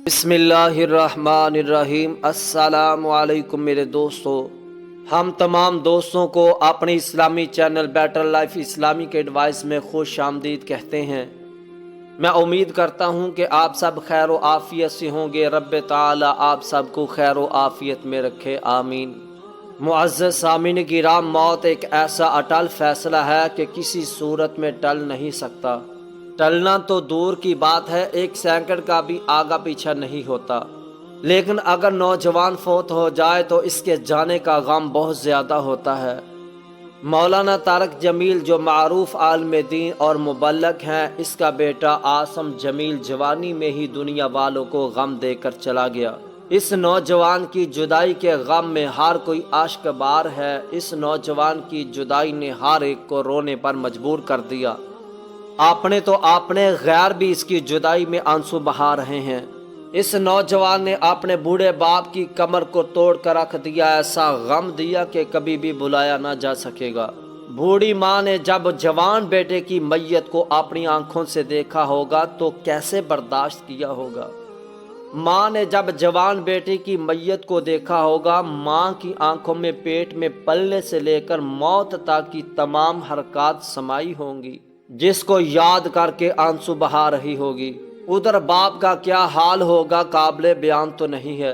بسم اللہ الرحمن الرحیم۔ السلام علیکم میرے دوستو، ہم تمام دوستوں کو اپنے اسلامی channel better life Islamic advice میں خوش آمدید کہتے ہیں۔ میں امید کرتا ہوں کہ آپ سب خیر و عافیت سے ہوں گے۔ رب تعالی آپ سب کو خیر و عافیت میں رکھے، آمین۔ معزز سامعین کرام، موت ایک ایسا اٹل فیصلہ ہے کہ کسی صورت میں ٹل نہیں سکتا۔ ٹلنا تو دور کی بات ہے، ایک سیکنڈ کا بھی آگا پیچھا نہیں ہوتا، لیکن اگر نوجوان فوت ہو جائے تو اس کے جانے کا غم بہت زیادہ ہوتا ہے۔ مولانا طارق جمیل جو معروف عالم دین اور مبلغ ہیں، اس کا بیٹا عاصم جمیل جوانی میں ہی دنیا والوں کو غم دے کر چلا گیا۔ اس نوجوان کی جدائی کے غم میں ہر کوئی اشک بار ہے۔ اس نوجوان کی جدائی نے ہر ایک کو رونے پر مجبور کر دیا۔ اپنے غیر بھی اس کی جدائی میں آنسو بہا رہے ہیں۔ اس نوجوان نے اپنے بوڑھے باپ کی کمر کو توڑ کر رکھ دیا، ایسا غم دیا کہ کبھی بھی بلایا نہ جا سکے گا۔ بوڑھی ماں نے جب جوان بیٹے کی میت کو اپنی آنکھوں سے دیکھا ہوگا تو کیسے برداشت کیا ہوگا۔ ماں نے جب جوان بیٹے کی میت کو دیکھا ہوگا، ماں کی آنکھوں میں پیٹ میں پلنے سے لے کر موت تک کی تمام حرکات سمائی ہوں گی، جس کو یاد کر کے آنسو بہا رہی ہوگی۔ ادھر باپ کا کیا حال ہوگا قابل بیان تو نہیں ہے۔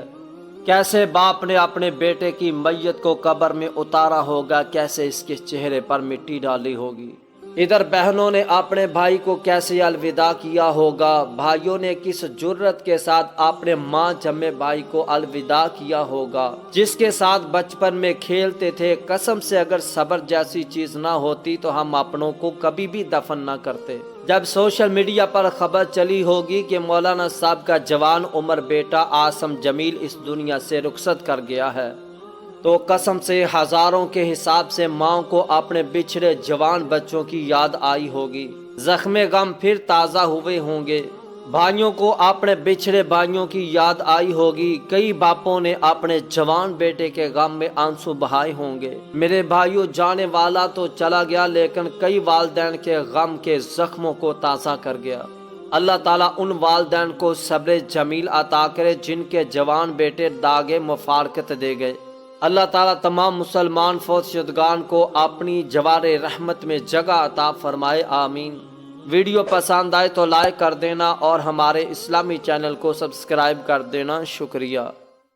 کیسے باپ نے اپنے بیٹے کی میت کو قبر میں اتارا ہوگا، کیسے اس کے چہرے پر مٹی ڈالی ہوگی۔ ادھر بہنوں نے اپنے بھائی کو کیسے الوداع کیا ہوگا، بھائیوں نے کس جرت کے ساتھ اپنے ماں جمے بھائی کو الوداع کیا ہوگا، جس کے ساتھ بچپن میں کھیلتے تھے۔ قسم سے اگر صبر جیسی چیز نہ ہوتی تو ہم اپنوں کو کبھی بھی دفن نہ کرتے۔ جب سوشل میڈیا پر خبر چلی ہوگی کہ مولانا صاحب کا جوان عمر بیٹا عاصم جمیل اس دنیا سے رخصت کر گیا ہے، تو قسم سے ہزاروں کے حساب سے ماں کو اپنے بچھڑے جوان بچوں کی یاد آئی ہوگی۔ زخم غم پھر تازہ ہوئے ہوں گے۔ بھائیوں کو اپنے بچھڑے بھائیوں کی یاد آئی ہوگی۔ کئی باپوں نے اپنے جوان بیٹے کے غم میں آنسو بہائے ہوں گے۔ میرے بھائیوں، جانے والا تو چلا گیا، لیکن کئی والدین کے غم کے زخموں کو تازہ کر گیا۔ اللہ تعالیٰ ان والدین کو صبر جمیل عطا کرے جن کے جوان بیٹے داغ مفارقت دے گئے۔ اللہ تعالیٰ تمام مسلمان فوت شدگان کو اپنی جوار رحمت میں جگہ عطا فرمائے، آمین۔ ویڈیو پسند آئے تو لائک کر دینا اور ہمارے اسلامی چینل کو سبسکرائب کر دینا، شکریہ۔